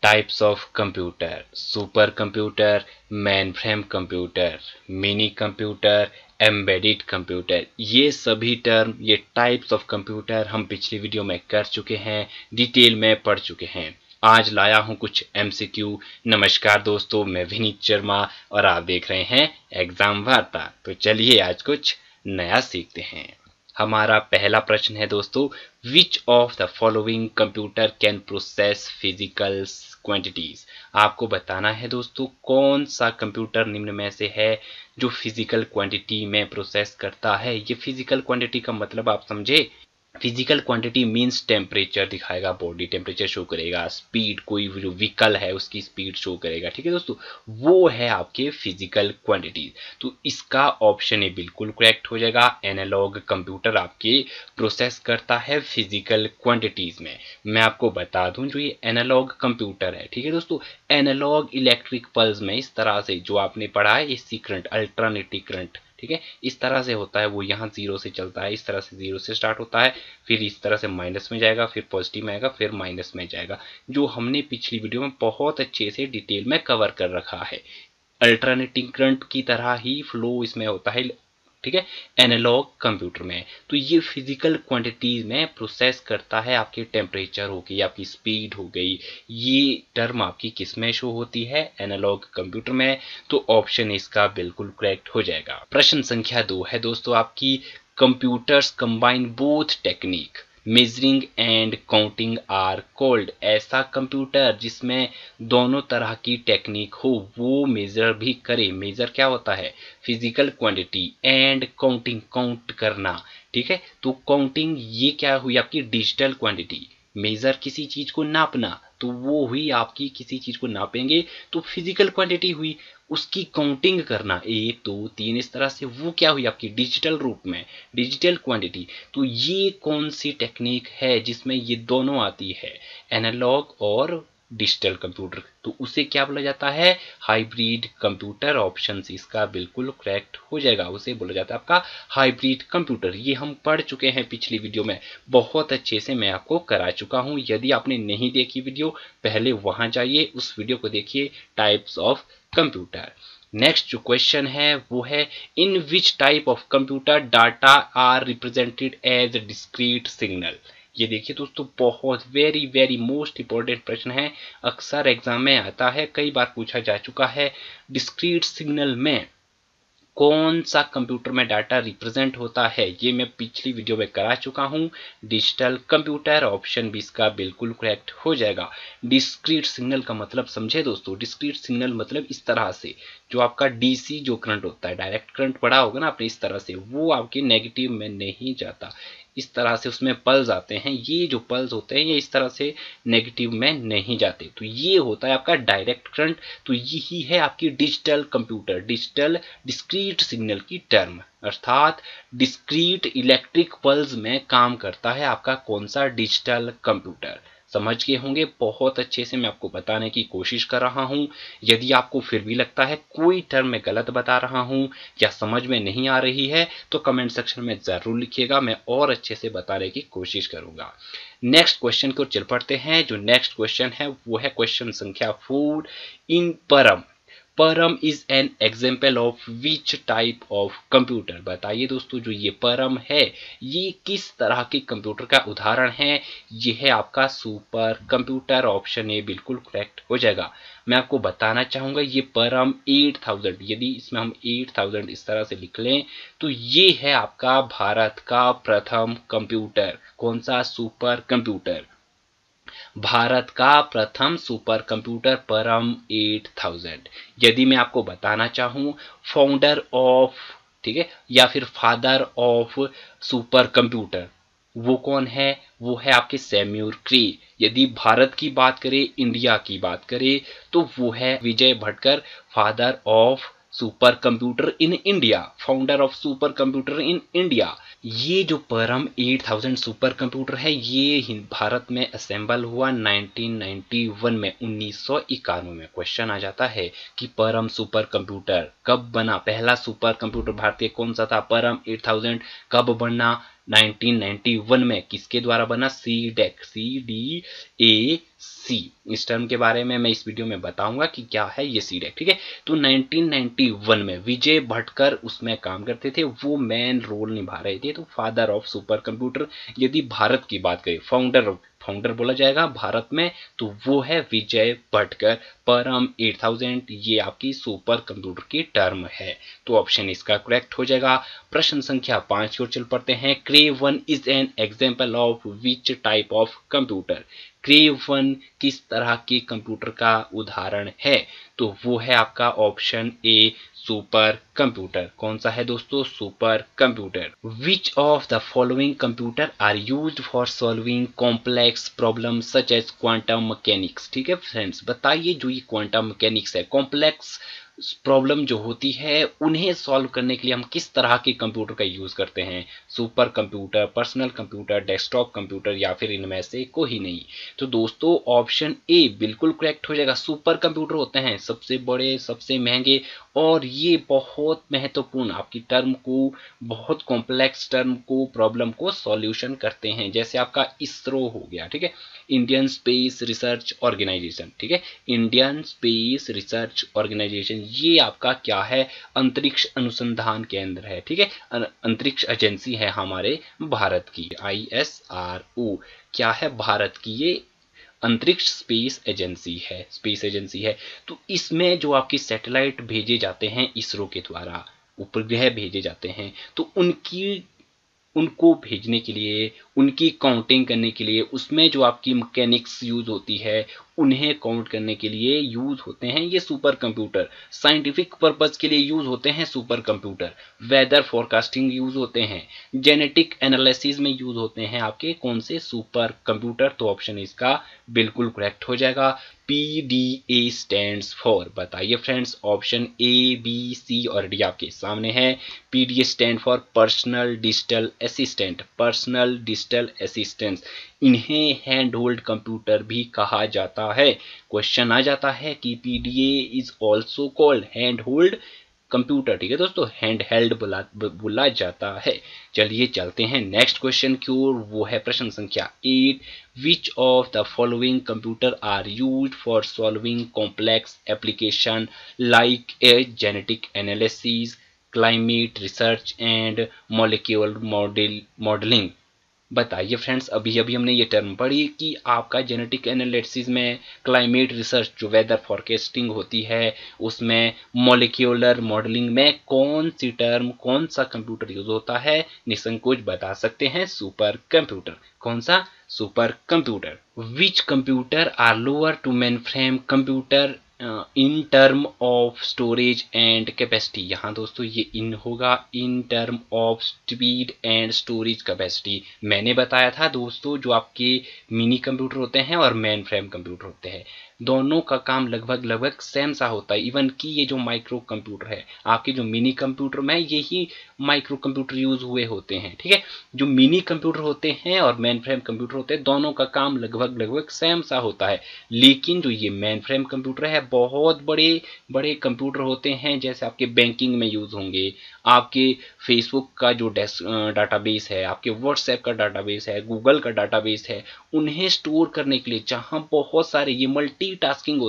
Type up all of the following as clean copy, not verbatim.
Types of computer, super computer, main frame computer, mini computer, embedded computer, ये सभी term, ये types of computer हम पिछली video में कर चुके हैं, डिटेल में पढ़ चुके हैं। आज लाया हूं कुछ एमसीक्यू। नमस्कार दोस्तों, मैं विनीत शर्मा और आप देख रहे हैं एग्जाम वार्ता। तो चलिए आज कुछ नया सीखते हैं। हमारा पहला प्रश्न है दोस्तों, विच of the following computer can process physical quantities. आपको बताना है दोस्तों कौन सा कंप्यूटर निम्न में से है जो फिजिकल क्वांटिटी में प्रोसेस करता है। ये फिजिकल क्वांटिटी का मतलब आप समझे, फिजिकल क्वांटिटी मींस टेम्परेचर दिखाएगा, बॉडी टेम्परेचर शो करेगा, स्पीड, कोई जो व्हीकल है उसकी स्पीड शो करेगा। ठीक है दोस्तों, वो है आपके फिजिकल क्वांटिटीज। तो इसका ऑप्शन ए बिल्कुल करेक्ट हो जाएगा। एनालॉग कंप्यूटर आपके प्रोसेस करता है फिजिकल क्वांटिटीज में। मैं आपको बता दूं जो ये एनालॉग कंप्यूटर है, ठीक है दोस्तों, एनालॉग इलेक्ट्रिक पल्स में इस तरह से जो आपने पढ़ा है एसी करंट, अल्टरनेटिंग करंट, ठीक है, इस तरह से होता है। वो यहाँ जीरो से चलता है, इस तरह से जीरो से स्टार्ट होता है, फिर इस तरह से माइनस में जाएगा, फिर पॉजिटिव में आएगा, फिर माइनस में जाएगा, जो हमने पिछली वीडियो में बहुत अच्छे से डिटेल में कवर कर रखा है। अल्टरनेटिंग करंट की तरह ही फ्लो इसमें होता है, ठीक है, एनालॉग कंप्यूटर में। तो ये फिजिकल क्वांटिटीज में प्रोसेस करता है। आपके टेम्परेचर हो गई, आपकी स्पीड हो गई, ये टर्म आपकी किस में शो होती है, एनालॉग कंप्यूटर में। तो ऑप्शन इसका बिल्कुल करेक्ट हो जाएगा। प्रश्न संख्या 2 है दोस्तों आपकी, computers combine both technique measuring and counting are called. ऐसा कंप्यूटर जिसमें दोनों तरह की टेक्निक हो, वो मेजर भी करे। मेजर क्या होता है, physical quantity, and counting, count करना, ठीक है। तो काउंटिंग ये क्या हुई आपकी डिजिटल क्वांटिटी। मेजर किसी चीज को नापना, तो वो हुई आपकी, किसी चीज को नापेंगे तो फिजिकल क्वांटिटी हुई। उसकी काउंटिंग करना 1 2 3 इस तरह से, वो क्या हुई आपकी डिजिटल रूप में, डिजिटल क्वांटिटी। तो ये कौन सी टेक्निक है जिसमें ये दोनों आती है, एनालॉग और डिजिटल कंप्यूटर। तो उसे क्या बोला जाता है, हाइब्रिड कंप्यूटर। ऑप्शन इसका बिल्कुल करेक्ट हो जाएगा। उसे बोला जाता है आपका हाइब्रिड कंप्यूटर। ये हम पढ़ चुके हैं पिछली वीडियो में, बहुत अच्छे से मैं आपको करा चुका हूं। यदि आपने नहीं देखी वीडियो, पहले वहां जाइए, उस वीडियो को देखिए, टाइप्स ऑफ कंप्यूटर। नेक्स्ट जो क्वेश्चन है वो है, in which type of computer data are represented as discrete signal. ये देखिए दोस्तों, बहुत वेरी वेरी मोस्ट इंपॉर्टेंट प्रश्न है, अक्सर एग्जाम में आता है, कई बार पूछा जा चुका है। डिस्क्रीट सिग्नल में कौन सा कंप्यूटर में डाटा रिप्रेजेंट होता है, ये मैं पिछली वीडियो में करा चुका हूं, डिजिटल कंप्यूटर। ऑप्शन भी इसका बिल्कुल करेक्ट हो जाएगा। डिस्क्रीट सिग्नल का मतलब समझे दोस्तों, डिस्क्रीट सिग्नल मतलब इस तरह से, जो आपका डीसी जो करंट होता है, डायरेक्ट करंट पड़ा होगा ना आपने, इस तरह से, वो आपके नेगेटिव में नहीं जाता, इस तरह से उसमें पल्स आते हैं। ये जो पल्स होते हैं ये इस तरह से नेगेटिव में नहीं जाते, तो ये होता है आपका डायरेक्ट करंट। तो यही है आपकी digital computer, digital discrete signal की टर्म, अर्थात डिस्क्रीट इलेक्ट्रिक पल्स में काम करता है आपका कौन सा, डिजिटल कंप्यूटर। समझ गए होंगे, बहुत अच्छे से मैं आपको बताने की कोशिश कर रहा हूं। यदि आपको फिर भी लगता है कोई टर्म मैं गलत बता रहा हूं या समझ में नहीं आ रही है, तो कमेंट सेक्शन में जरूर लिखिएगा, मैं और अच्छे से बताने की कोशिश करूंगा। नेक्स्ट क्वेश्चन को चल पड़ते हैं। जो नेक्स्ट क्वेश्चन है वो है क्वेश्चन संख्या 4, इन परम। परम is an example of which type of computer. बताइए दोस्तों, जो ये परम है ये किस तरह के कंप्यूटर का उदाहरण है। ये है आपका सुपर कंप्यूटर। ऑप्शन ए बिल्कुल करेक्ट हो जाएगा। मैं आपको बताना चाहूंगा, ये परम 8000, यदि इसमें हम 8000 इस तरह से लिख लें, तो ये है आपका भारत का प्रथम कंप्यूटर। कौन सा, सुपर कंप्यूटर। भारत का प्रथम सुपर कंप्यूटर परम 8000। यदि मैं आपको बताना चाहूं, फाउंडर ऑफ, ठीक है, या फिर फादर ऑफ सुपर कंप्यूटर, वो कौन है, वो है आपके सैम्यूल क्रे। यदि भारत की बात करें, इंडिया की बात करें, तो वो है Vijay Bhatkar, father of super computer in India, founder of super computer in India. ये जो परम 8000 सुपर कंप्यूटर है ये भारत में असेंबल हुआ 1991 में, 1991 में। क्वेश्चन आ जाता है कि परम सुपर कंप्यूटर कब बना, पहला सुपर कंप्यूटर भारतीय कौन सा था, परम 8000 कब बना, 1991 में किसके द्वारा बना? CDAC, CDAC। इस टर्म के बारे में मैं इस वीडियो में बताऊंगा कि क्या है ये CDAC, ठीक है। तो 1991 में विजय भटकर उसमें काम करते थे, वो मेन रोल निभा रहे थे। तो फादर ऑफ सुपर कंप्यूटर, यदि भारत की बात करें, फाउंडर बोला जाएगा भारत में, तो वो है विजय भटकर। परम 8000 ये आपकी सुपर कंप्यूटर की टर्म है। तो ऑप्शन इसका करेक्ट हो जाएगा। प्रश्न संख्या 5 की ओर चल पड़ते हैं। Crave 1 is an example of which type of computer? Crave 1 किस तरह के कंप्यूटर का उदाहरण है? तो वो है आपका ऑप्शन ए, सुपर कंप्यूटर। कौन सा है दोस्तों? Super computer. Which of the following computer are used for solving complex problem such as quantum mechanics? ठीक है फ्रेंड्स, बताइए जो ये क्वांटम मैकेनिक्स है, कॉम्प्लेक्स प्रॉब्लम जो होती है उन्हें सॉल्व करने के लिए हम किस तरह के कंप्यूटर का यूज करते हैं? Super computer, personal computer, desktop computer, या फिर इनमें से कोई नहीं? तो दोस्तों ऑप्शन ए बिल्कुल करेक्ट हो जाएगा। सुपर कंप्यूटर होते हैं सबसे बड़े, सबसे महंगे, और ये बहुत महत्वपूर्ण आपकी टर्म को, बहुत कॉम्प्लेक्स टर्म को, प्रॉब्लम को सॉल्यूशन करते हैं। जैसे आपका इसरो हो गया, ठीक है, इंडियन स्पेस रिसर्च ऑर्गेनाइजेशन, ठीक है, इंडियन स्पेस रिसर्च ऑर्गेनाइजेशन, ये आपका क्या है? अंतरिक्ष अनुसंधान केंद्र है, ठीक है, अंतरिक्ष एजेंसी है हमारे भारत की। ISRO क्या है? भारत की ये अंतरिक्ष स्पेस एजेंसी है, स्पेस एजेंसी है। तो इसमें जो आपके सैटेलाइट भेजे जाते हैं इसरो के द्वारा, उपग्रह भेजे जाते हैं, तो उनको भेजने के लिए, उनकी काउंटिंग करने के लिए, उसमें जो आपकी मैकेनिक्स यूज होती है उन्हें काउंट करने के लिए यूज होते हैं ये सुपर कंप्यूटर। साइंटिफिक पर्पज के लिए यूज होते हैं super computer, weather forecasting use होते हैं, जेनेटिक एनालिसिस में यूज होते हैं आपके कौन से? Super computer. तो ऑप्शन इसका बिल्कुल करेक्ट हो जाएगा। PDA स्टैंड्स फॉर, बताइए friends, option A, B, C और D आपके सामने है। PDA stand for personal digital assistant, personal digital assistant. इन्हें हैंड होल्ड कंप्यूटर भी कहा जाता है। क्वेश्चन आ जाता है कि PDA is also called hand hold computer, ठीक है दोस्तों, हैंड हेल्ड बोला जाता है। चलिए चलते हैं नेक्स्ट क्वेश्चन की ओर, वो है प्रश्न संख्या 8। Which of the following computer are used for solving complex application like a genetic analysis, climate research and molecular modelling? बताइए फ्रेंड्स, अभी अभी हमने ये टर्म पढ़ी कि आपका जेनेटिक एनालिसिस में, क्लाइमेट रिसर्च जो वेदर फॉरकास्टिंग होती है उसमें, मॉलिक्यूलर मॉडलिंग में कौन सी टर्म, कौन सा कंप्यूटर यूज होता है? निसंकोच बता सकते हैं, सुपर कंप्यूटर। कौन सा? Super computer. Which computer are lower to main frame computer in term of storage and capacity? यहाँ दोस्तों ये इन होगा, in term of speed and storage capacity. मैंने बताया था दोस्तों जो आपके मिनी कंप्यूटर होते हैं और मेन फ्रेम कंप्यूटर होते हैं, दोनों का काम लगभग सेम सा होता है। इवन कि ये जो माइक्रो कंप्यूटर है, आपके जो मिनी कंप्यूटर में यही माइक्रो कंप्यूटर यूज हुए होते हैं, ठीक है। जो मिनी कंप्यूटर होते हैं और मेन फ्रेम कंप्यूटर होते हैं, दोनों का काम लगभग सेम सा होता है। लेकिन जो ये मेन फ्रेम कंप्यूटर है, बहुत बड़े बड़े कंप्यूटर होते हैं, जैसे आपके बैंकिंग में यूज होंगे, आपके फेसबुक का जो डाटाबेस है, आपके व्हाट्सएप का डाटाबेस है, गूगल का डाटाबेस है, उन्हें स्टोर करने के लिए जहां बहुत सारे ये मल्टीटास्किंग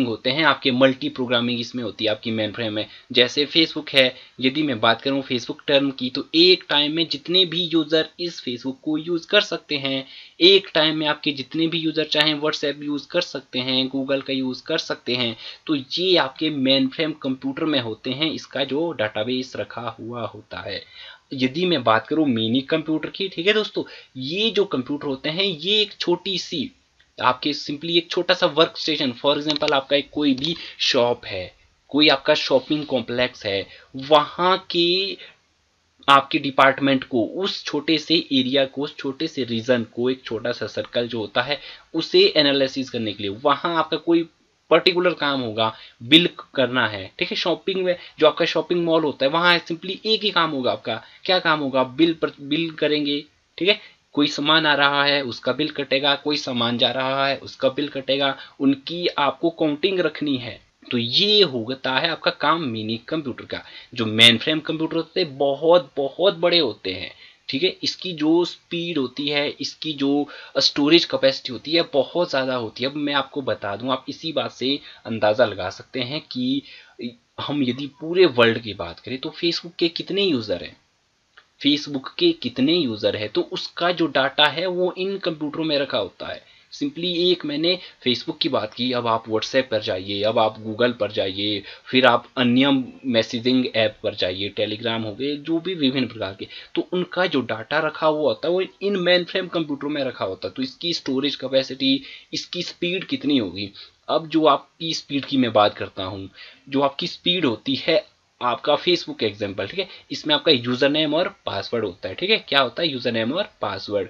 होते हैं, आपके मल्टी प्रोग्रामिंग इसमें होती है आपकी मेन फ्रेम में। जैसे फेसबुक है, यदि मैं बात करूं फेसबुक टर्म की, तो एक टाइम में जितने भी यूजर इस फेसबुक को यूज कर सकते हैं, एक टाइम में आपके जितने भी यूजर चाहें व्हाट्सएप यूज कर सकते हैं, गूगल का यूज कर सकते हैं। तो ये आपके मेन फ्रेम कंप्यूटर में होते हैं, इसका जो डाटाबेस रखा हुआ होता है। यदि मैं बात करूं मिनी कंप्यूटर की, ठीक है दोस्तों, ये जो कंप्यूटर होते हैं ये एक छोटी सी आपके, सिंपली एक छोटा सा वर्क स्टेशन, फॉर एग्जाम्पल आपका एक कोई भी शॉप है, कोई आपका शॉपिंग कॉम्प्लेक्स है, वहां के आपके डिपार्टमेंट को, उस छोटे से एरिया को, उस छोटे से रीजन को, एक छोटा सा सर्कल जो होता है उसे एनालिसिस करने के लिए वहां आपका कोई पर्टिकुलर काम होगा, बिल करना है, ठीक है। शॉपिंग में जो आपका शॉपिंग मॉल होता है, वहां सिंपली एक ही काम होगा आपका, क्या काम होगा? बिल करेंगे, ठीक है। कोई सामान आ रहा है उसका बिल कटेगा, कोई सामान जा रहा है उसका बिल कटेगा, उनकी आपको काउंटिंग रखनी है। तो ये होता है आपका काम मिनी कंप्यूटर का। जो मेन फ्रेम कंप्यूटर होते हैं बहुत बहुत बड़े होते हैं, ठीक है। इसकी जो स्पीड होती है, इसकी जो स्टोरेज कैपेसिटी होती है बहुत ज़्यादा होती है। अब मैं आपको बता दूं, आप इसी बात से अंदाज़ा लगा सकते हैं कि हम यदि पूरे वर्ल्ड की बात करें तो फेसबुक के कितने यूज़र हैं, फेसबुक के कितने यूज़र है, तो उसका जो डाटा है वो इन कंप्यूटरों में रखा होता है। सिंपली एक मैंने फेसबुक की बात की, अब आप व्हाट्सएप पर जाइए, अब आप गूगल पर जाइए, फिर आप अन्य मैसेजिंग ऐप पर जाइए, टेलीग्राम हो गए, जो भी विभिन्न प्रकार के, तो उनका जो डाटा रखा हुआ होता है वो इन मेन फ्रेम कंप्यूटरों में रखा होता है। तो इसकी स्टोरेज कैपेसिटी, इसकी स्पीड कितनी होगी। अब जो आपकी स्पीड की मैं बात करता हूँ, जो आपकी स्पीड होती है, आपका फेसबुक एग्जांपल, ठीक है, इसमें आपका यूजर नेम और पासवर्ड होता है, ठीक है, क्या होता है, यूजर नेम और पासवर्ड।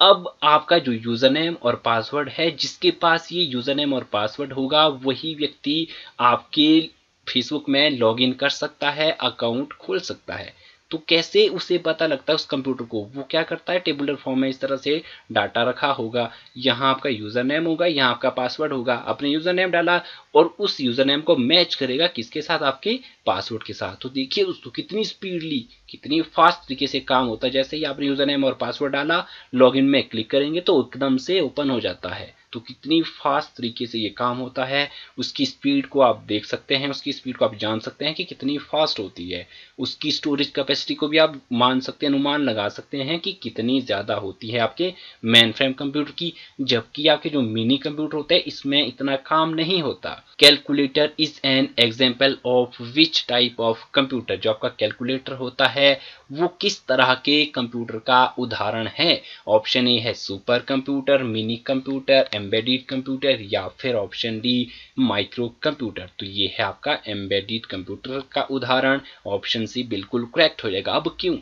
अब आपका जो यूजर नेम और पासवर्ड है, जिसके पास ये यूजर नेम और पासवर्ड होगा वही व्यक्ति आपके फेसबुक में लॉगिन कर सकता है, अकाउंट खोल सकता है। तो कैसे उसे पता लगता है उस कंप्यूटर को, वो क्या करता है, टेबुलर फॉर्म में इस तरह से डाटा रखा होगा, यहाँ आपका यूजर नेम होगा, यहाँ आपका पासवर्ड होगा, आपने यूजर नेम डाला और उस यूजर नेम को मैच करेगा किसके साथ, आपके पासवर्ड के साथ। तो देखिए दोस्तों कितनी स्पीडली, कितनी फास्ट तरीके से काम होता है। जैसे ही आपने यूजर नेम और पासवर्ड डाला, लॉगिन में क्लिक करेंगे तो एकदम से ओपन हो जाता है। तो कितनी फास्ट तरीके से ये काम होता है, उसकी स्पीड को आप देख सकते हैं, उसकी स्पीड को आप जान सकते हैं कि कितनी फास्ट होती है। उसकी स्टोरेज कैपेसिटी को भी आप मान सकते हैं, अनुमान लगा सकते हैं कि कितनी ज़्यादा होती है आपके मेन फ्रेम कंप्यूटर की। जबकि आपके जो मिनी कंप्यूटर होते हैं इसमें इतना काम नहीं होता। Calculator is an example of which type of computer. जो आपका कैलकुलेटर होता है वो किस तरह के कंप्यूटर का उदाहरण है। ऑप्शन ए है super computer, mini computer, embedded computer, या फिर ऑप्शन डी माइक्रो कंप्यूटर। तो ये है आपका एम्बेडेड कंप्यूटर का उदाहरण। ऑप्शन सी बिल्कुल करेक्ट हो जाएगा। अब क्यों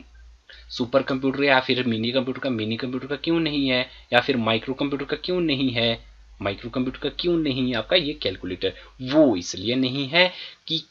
सुपर कंप्यूटर या फिर मिनी कंप्यूटर का क्यों नहीं है, या फिर माइक्रो कंप्यूटर का क्यों नहीं है, माइक्रो कंप्यूटर का क्यों नहीं है आपका ये कैलकुलेटर। वो इसलिए नहीं है कि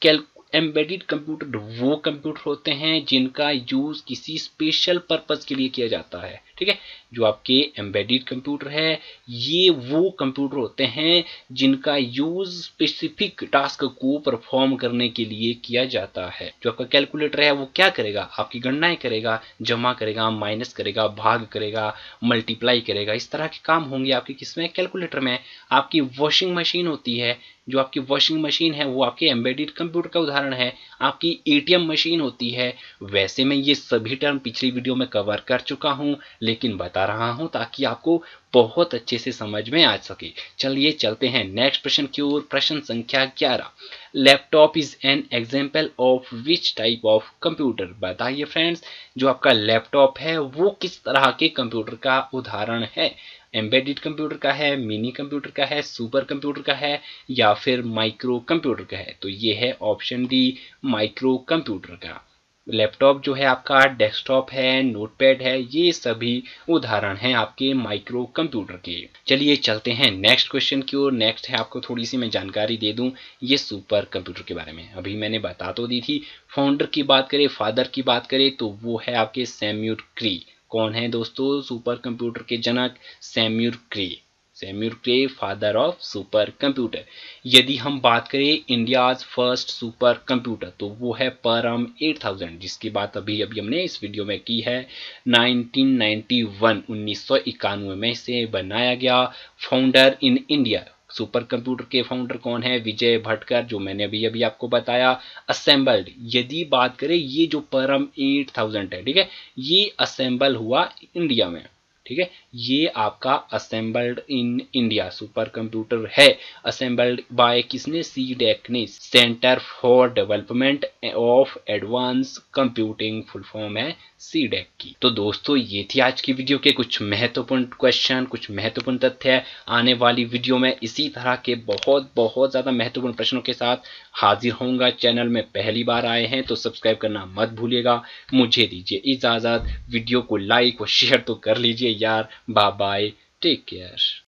एम्बेडेड कंप्यूटर वो कंप्यूटर होते हैं जिनका यूज किसी स्पेशल पर्पज के लिए किया जाता है, ठीक है। जो आपके एम्बेडेड कंप्यूटर है ये वो कंप्यूटर होते हैं जिनका यूज स्पेसिफिक टास्क को परफॉर्म करने के लिए किया जाता है। जो आपका कैलकुलेटर है वो क्या करेगा, आपकी गणनाएं करेगा, जमा करेगा, माइनस करेगा, भाग करेगा, मल्टीप्लाई करेगा, इस तरह के काम होंगे आपके किसमें, कैलकुलेटर में। आपकी वॉशिंग मशीन होती है, जो आपकी वॉशिंग मशीन है वो आपके एम्बेडेड कंप्यूटर का उदाहरण है। आपकी एटीएम मशीन होती है। वैसे मैं ये सभी टर्म पिछली वीडियो में कवर कर चुका हूं, लेकिन बता रहा हूं ताकि आपको बहुत अच्छे से समझ में आ सके। चलिए चलते हैं नेक्स्ट प्रश्न की ओर। प्रश्न संख्या 11, laptop is an example of which type of computer. बताइए फ्रेंड्स, जो आपका लैपटॉप है वो किस तरह के कंप्यूटर का उदाहरण है। एम्बेडेड कंप्यूटर का है, मिनी कंप्यूटर का है, सुपर कंप्यूटर का है, या फिर माइक्रो कंप्यूटर का है। तो ये है ऑप्शन डी माइक्रो कंप्यूटर का। लैपटॉप जो है आपका डेस्कटॉप है, नोटपैड है, ये सभी उदाहरण हैं आपके माइक्रो कंप्यूटर के। चलिए चलते हैं नेक्स्ट क्वेश्चन की ओर। नेक्स्ट है, आपको थोड़ी सी मैं जानकारी दे दूं ये सुपर कंप्यूटर के बारे में। अभी मैंने बता तो दी थी। फाउंडर की बात करें, फादर की बात करें तो वो है आपके सैम्यूल क्री। कौन है दोस्तों सुपर कंप्यूटर के जनक, सैम्यूल क्री। Samuel cray father of super computer. यदि हम बात करें इंडियाज फर्स्ट सुपर कंप्यूटर तो वो है परम 8000, जिसकी बात अभी अभी हमने इस वीडियो में की है। 1991 में इसे बनाया गया। Founder in India, super computer के फाउंडर कौन है, विजय भटकर, जो मैंने अभी अभी आपको बताया। असेंबल्ड, यदि बात करें ये जो परम 8000 है, ठीक है, ये असेंबल हुआ इंडिया में, ठीक है। ये आपका assembled in India super computer है। असेंबल्ड बाय किसने, सीडेक ने, centre for development of advance computing, full form है सीडेक की। तो दोस्तों ये थी आज की वीडियो के कुछ महत्वपूर्ण क्वेश्चन, कुछ महत्वपूर्ण तथ्य। आने वाली वीडियो में इसी तरह के बहुत बहुत ज्यादा महत्वपूर्ण प्रश्नों के साथ हाजिर होऊंगा। चैनल में पहली बार आए हैं तो सब्सक्राइब करना मत भूलिएगा। मुझे दीजिए इजाजत, वीडियो को लाइक और शेयर तो कर लीजिए यार। Bye bye, take care.